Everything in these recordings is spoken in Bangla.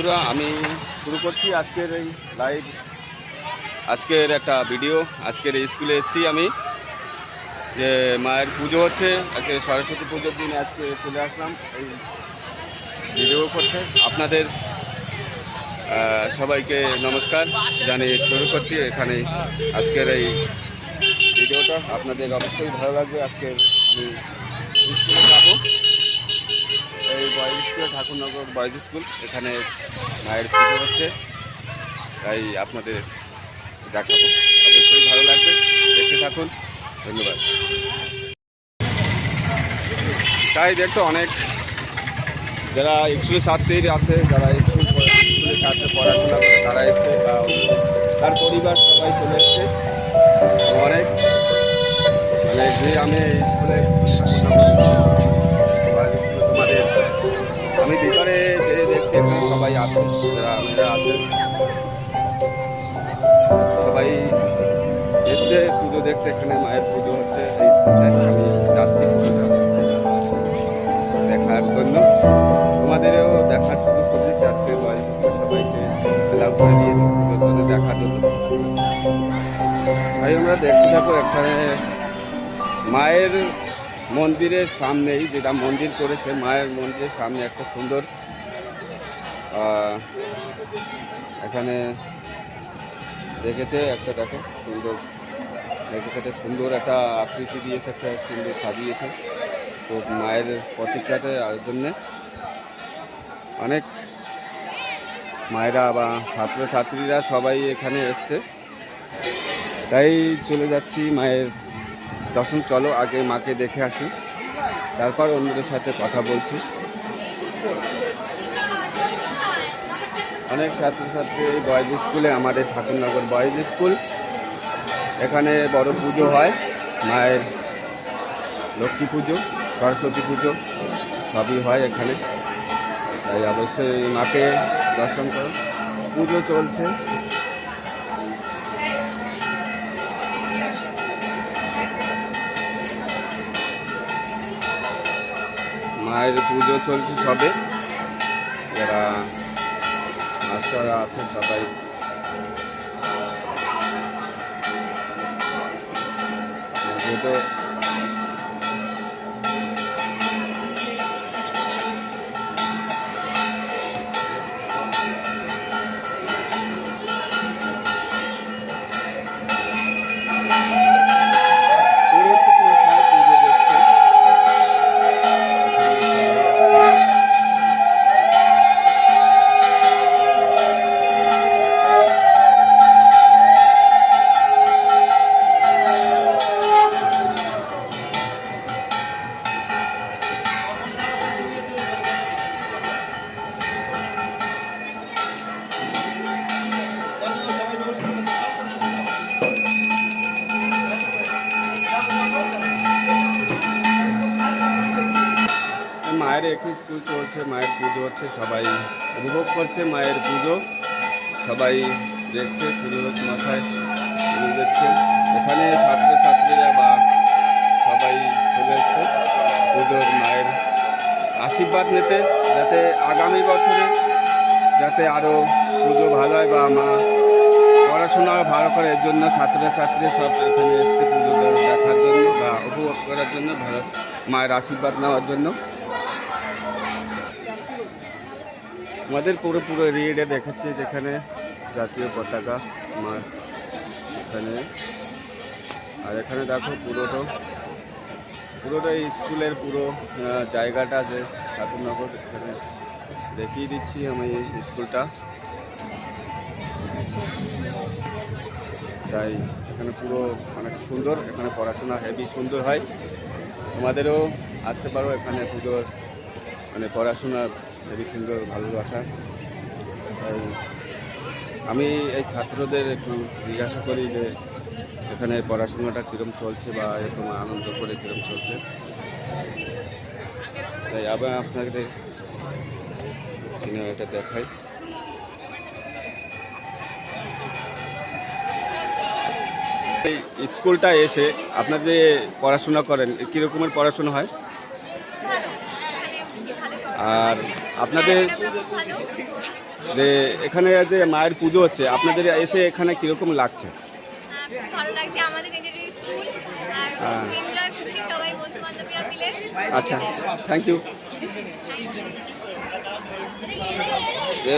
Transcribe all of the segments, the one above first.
বন্ধুরা, আমি শুরু করছি আজকের এই লাইভ, আজকের একটা ভিডিও। আজকের এই স্কুলে এসেছি আমি, যে মায়ের পুজো হচ্ছে আজকে, সরস্বতী পুজোর দিন আজকে চলে আসলাম এই ভিডিও করতে। আপনাদের সবাইকে নমস্কার জানিয়ে শুরু করছি এখানে আজকের এই ভিডিওটা। আপনাদের অবশ্যই ভালো লাগবে। আজকে আমি স্কুলে যাবো, এই boys school, Thakurnagar boys school. এখানে মায়ের পুজো হচ্ছে, তাই আপনাদের দেখাবো। অবশ্যই ভালো লাগবে, দেখতে থাকুন। ধন্যবাদ। তাই দেখতো অনেক যারা স্কুলের ছাত্রী আছে, যারা স্কুলের ছাত্রে পড়াশোনা করে তারা এসছে, বা তার পরিবার সবাই চলে এসছে। অনেক মানে যে আমি স্কুলে তোমাদের আমি ভিতরে যে দেখছি এখানে সবাই আছেন, যারা আমরা আছেন সবাই এসছে পুজো দেখতে। এখানে মায়ের পুজো হচ্ছে এই স্কুলটায়। আমি যাচ্ছি পুজোটা দেখার জন্য, তোমাদেরও দেখার সুযোগ করে দিয়েছি। আজকে বয়েজ স্কুল সবাইকে অ্যালাউ করে দিয়েছি পুজোর জন্য, দেখার জন্য। তাই আমরা দেখতে থাকবো। এখানে মায়ের মন্দিরের সামনেই, যেটা মন্দির করেছে, মায়ের মন্দিরের সামনে একটা সুন্দর এখানে দেখেছে একটা, দেখো সুন্দর দেখেছে, একটা সুন্দর একটা আকৃতি দিয়েছে, একটা সুন্দর সাজিয়েছে। তো মায়ের প্রতিক্রিয়াতে জন্যে অনেক মায়েরা বা ছাত্রছাত্রীরা সবাই এখানে এসছে। তাই চলে যাচ্ছি মায়ের দর্শন। চলো আগে মাকে দেখে আসি, তারপর অন্যদের সাথে কথা বলছি। অনেক ছাত্রছাত্রী এই বয়েজ স্কুলে, আমাদের ঠাকুরনগর বয়েজ স্কুল, এখানে বড় পুজো হয়। মায়ের লক্ষ্মী পুজো, সরস্বতী পুজো সবই হয় এখানে। তাই অবশ্যই মাকে দর্শন করো। পুজো চলছে, মায়ের পুজো চলছে সবে। যারা মাস্টাররা আছে সবাই যেহেতু মায়ের একই স্কুল চলছে, মায়ের পুজো হচ্ছে, সবাই উপভোগ করছে মায়ের পুজো, সবাই দেখছে। পুরোহিত মশাই পুজো দেখছে। এখানে ছাত্রছাত্রীরা বা সবাই চলে এসছে পুজোর মায়ের আশীর্বাদ নিতে, যাতে আগামী বছরে যাতে আরও পুজো ভালো হয় বা মা পড়াশোনা ভালো করে, এর জন্য ছাত্রছাত্রী সব এখানে এসছে পুজো দেখার জন্য বা উপভোগ করার জন্য, ভালো মায়ের আশীর্বাদ নেওয়ার জন্য। আমাদের পুরো এরিয়াটা দেখাচ্ছে, যেখানে জাতীয় পতাকা মার এখানে। আর এখানে দেখো পুরোটা স্কুলের পুরো জায়গাটা, যে ঠাকুরনগর, এখানে দেখিয়ে দিচ্ছি আমি স্কুলটা। তাই এখানে পুরো অনেক সুন্দর, এখানে পড়াশোনা হেভি সুন্দর হয়। তোমাদেরও আসতে পারো এখানে পুজোর মানে পড়াশোনা হেভি সুন্দর ভালোবাসা। তাই আমি এই ছাত্রদের একটু জিজ্ঞাসা করি যে এখানে পড়াশোনাটা কীরকম চলছে বা তোমার আনন্দ করে কীরকম চলছে। তাই আবার আপনাদের সিনেমাটা দেখাই। এই স্কুলটা এসে আপনারা যে পড়াশোনা করেন, কী রকমের পড়াশোনা হয়? আর আপনাদের যে এখানে যে মায়ের পুজো হচ্ছে, আপনাদের এসে এখানে কীরকম লাগছে? ভালো লাগছে, আমাদের নিজেদের স্কুল আর এনজয় করছি সবাই বন্ধু-বান্ধবীরা মিলে। আচ্ছা, থ্যাংক ইউ।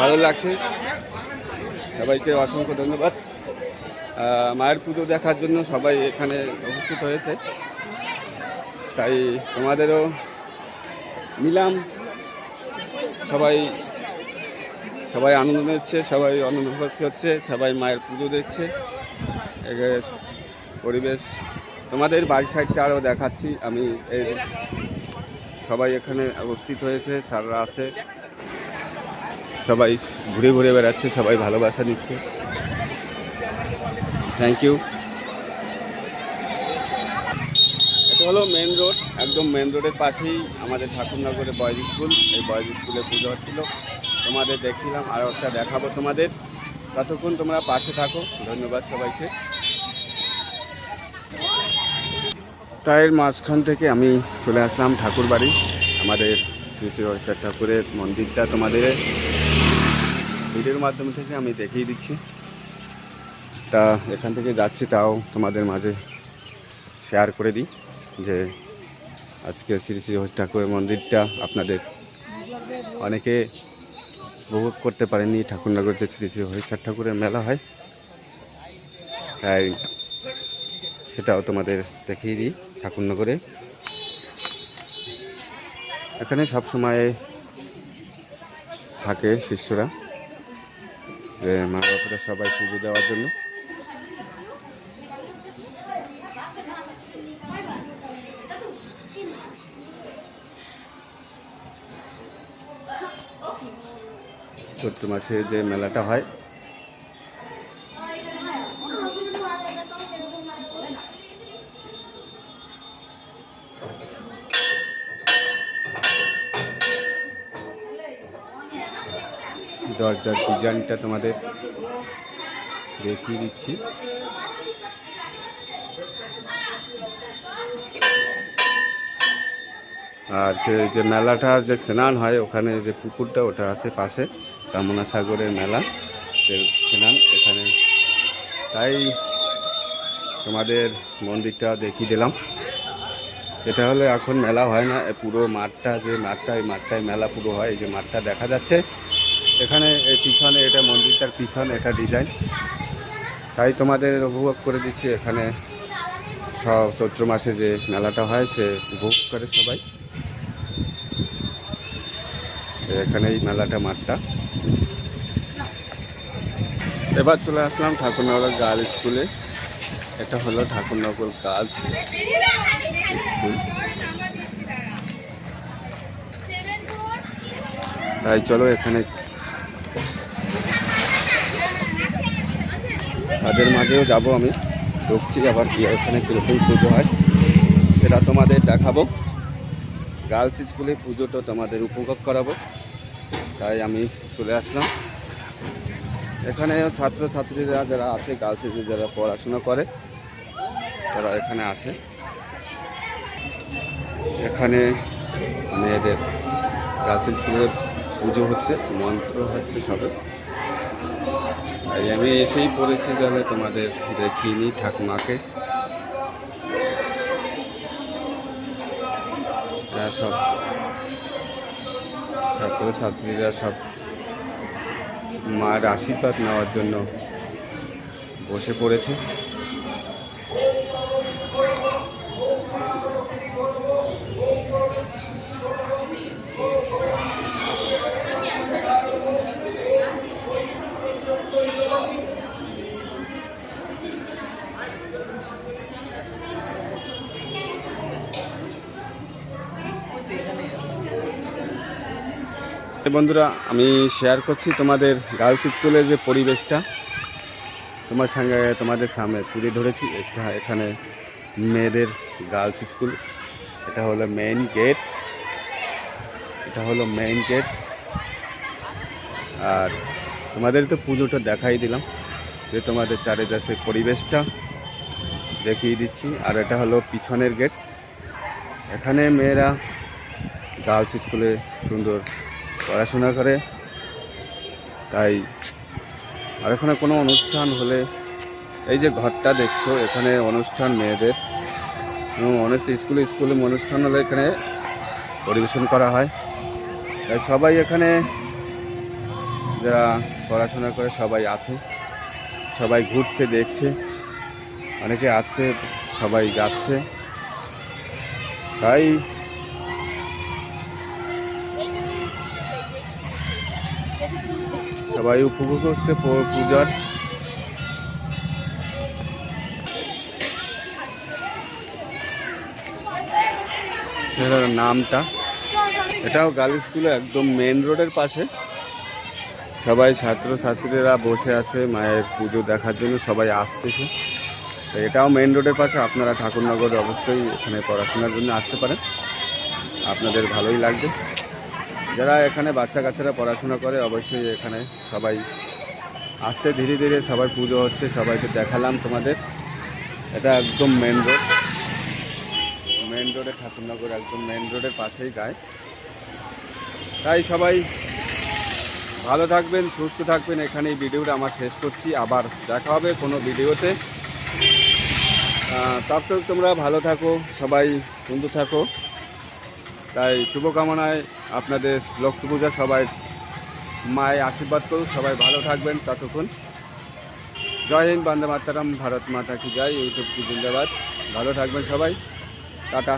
ভালো লাগছে, সবাইকে অসংখ্য ধন্যবাদ। মায়ের পুজো দেখার জন্য সবাই এখানে উপস্থিত হয়েছে, তাই তোমাদেরও নিলাম। সবাই আনন্দ নিচ্ছে, সবাই আনন্দ হচ্ছে, সবাই মায়ের পুজো দেখছে। পরিবেশ তোমাদের বাড়ির সাইডটা আরও দেখাচ্ছি আমি। এই সবাই এখানে উপস্থিত হয়েছে, স্যাররা আছে, সবাই ঘুরে ঘুরে বেড়াচ্ছে, সবাই ভালোবাসা দিচ্ছে। Thank you. এটা হলো মেন রোড, একদম মেন রোডের পাশেই আমাদের ঠাকুরনগরে বয়েজ স্কুল। এই বয়েজ স্কুলে পুজো হচ্ছিল, তোমাদের দেখিলাম, আরও একটা দেখাবো তোমাদের। ততক্ষণ তোমরা পাশে থাকো। ধন্যবাদ সবাইকে। তাইয়ের মাঝখান থেকে আমি চলে আসলাম ঠাকুর বাড়ি। আমাদের শ্রী শ্রী হরিশ্বর ঠাকুরের মন্দিরটা তোমাদের ভিডিওর মাধ্যমে থেকে আমি দেখিয়ে দিচ্ছি। তা এখান থেকে যাচ্ছি, তাও তোমাদের মাঝে শেয়ার করে দিই যে আজকে শ্রী শ্রী হরিশ্বর ঠাকুরের মন্দিরটা আপনাদের অনেকে উপভোগ করতে পারেনি। ঠাকুরনগর যে শ্রী শ্রী হরিশ্বর ঠাকুরের মেলা হয়, তাই সেটাও তোমাদের দেখিয়ে দিই। ঠাকুরনগরে এখানে সব সময় থাকে শিষ্যরা, যে মা বাবারা সবাই পুজো দেওয়ার জন্য। চৈত্র মাসে যে মেলাটা হয়, দরজার ডিজাইনটা তোমাদের দেখিয়ে দিচ্ছি। আর সে যে মেলাটার যে স্নান হয়, ওখানে যে পুকুরটা ওটা আছে পাশে, কামনা সাগরের মেলা স্নান এখানে। তাই তোমাদের মন্দিরটা দেখিয়ে দিলাম। এটা হলে এখন মেলা হয় না, পুরো মাঠটা যে মাঠটা, এই মাঠটায় মেলা পুরো হয়। এই যে মাঠটা দেখা যাচ্ছে এখানে, এই পিছনে, এটা মন্দিরটার পিছনে এটা ডিজাইন। তাই তোমাদের উপভোগ করে দিচ্ছি। এখানে সব চৈত্র মাসে যে মেলাটা হয় সে উপভোগ করে সবাই। এখানে এই মেলাটা, মাঠটা। এবার চলে আসলাম ঠাকুরনগর গার্লস স্কুলে। এটা হলো ঠাকুরনগর গার্লস স্কুল। তাই চলো এখানে তাদের মাঝেও যাব আমি, ঢুকছি আবার কি এখানে কীরকম পুজো হয় সেটা তোমাদের দেখাবো। গার্লস স্কুলে পুজোটা তোমাদের উপভোগ করাবো, তাই আমি চলে আসলাম। এখানে ছাত্রছাত্রীরা যারা আছে, গার্লসে যারা পড়াশোনা করে তারা এখানে আছে। এখানে মেয়েদের গার্লস স্কুলে পুজো হচ্ছে, মন্ত্র হচ্ছে সবে। তাই আমি এসেই পড়েছি, যাবে তোমাদের দেখিনি ঠাকুমাকে। সব ছাত্রছাত্রীরা সব মায়ের আশীর্বাদ নেওয়ার জন্য বসে পড়েছে। বন্ধুরা, আমি শেয়ার করছি তোমাদের গার্লস স্কুলের যে পরিবেশটা তোমাদের সামনে তুলে ধরেছি। এখানে মেয়েদের গার্লস স্কুল, এটা হলো মেইন গেট, আর তোমাদের তো পুজোটা দেখাই দিলাম, যে তোমাদের চারিপাশের পরিবেশটা দেখিয়ে দিচ্ছি। আর এটা হলো পিছনের গেট। এখানে মেয়েরা গার্লস স্কুলে সুন্দর পড়াশোনা করে। তাই আর এখানে কোনো অনুষ্ঠান হলে, এই যে ঘরটা দেখছো, এখানে অনুষ্ঠান মেয়েদের এবং স্কুলে অনুষ্ঠান হলে এখানে পরিবেশন করা হয়। তাই সবাই এখানে যারা পড়াশোনা করে সবাই আছে, সবাই ঘুরছে, দেখছে, অনেকে আসছে, সবাই যাচ্ছে। তাই সবাই উপভোগ করছে পূজার। এটার নামটা, এটাও গার্লস স্কুলে একদম মেন রোডের পাশে। সবাই ছাত্রছাত্রীরা বসে আছে মায়ের পুজো দেখার জন্য, সবাই আসতেছে। তো এটাও মেন রোডের পাশে। আপনারা ঠাকুরনগর অবশ্যই এখানে পড়াশোনার জন্য আসতে পারেন, আপনাদের ভালোই লাগবে। যারা এখানে বাচ্চা কাচ্চারা পড়াশোনা করে অবশ্যই এখানে সবাই আসছে। ধীরে ধীরে সবাই পুজো হচ্ছে, সবাইকে দেখালাম তোমাদের। এটা একদম মেন রোডে ঠাকুরনগর, একদম মেন রোডের পাশেই গায়ে। তাই সবাই ভালো থাকবেন, সুস্থ থাকবেন। এখানে এই ভিডিওটা আমার শেষ করছি, আবার দেখা হবে কোনো ভিডিওতে। ততক্ষণ তোমরা ভালো থাকো, সবাই সুন্দর থাকো। তাই শুভকামনায় আপনাদের লক্ষ্মী পূজা, সবাই মায়ের আশীর্বাদ করুন, সবাই ভালো থাকবেন। ততক্ষণ জয় হিন্দ, বন্দে মাতরম, ভারত মাতা কি জয়, ইউটিউব কি জিন্দাবাদ। ভালো থাকবেন সবাই, টাটা।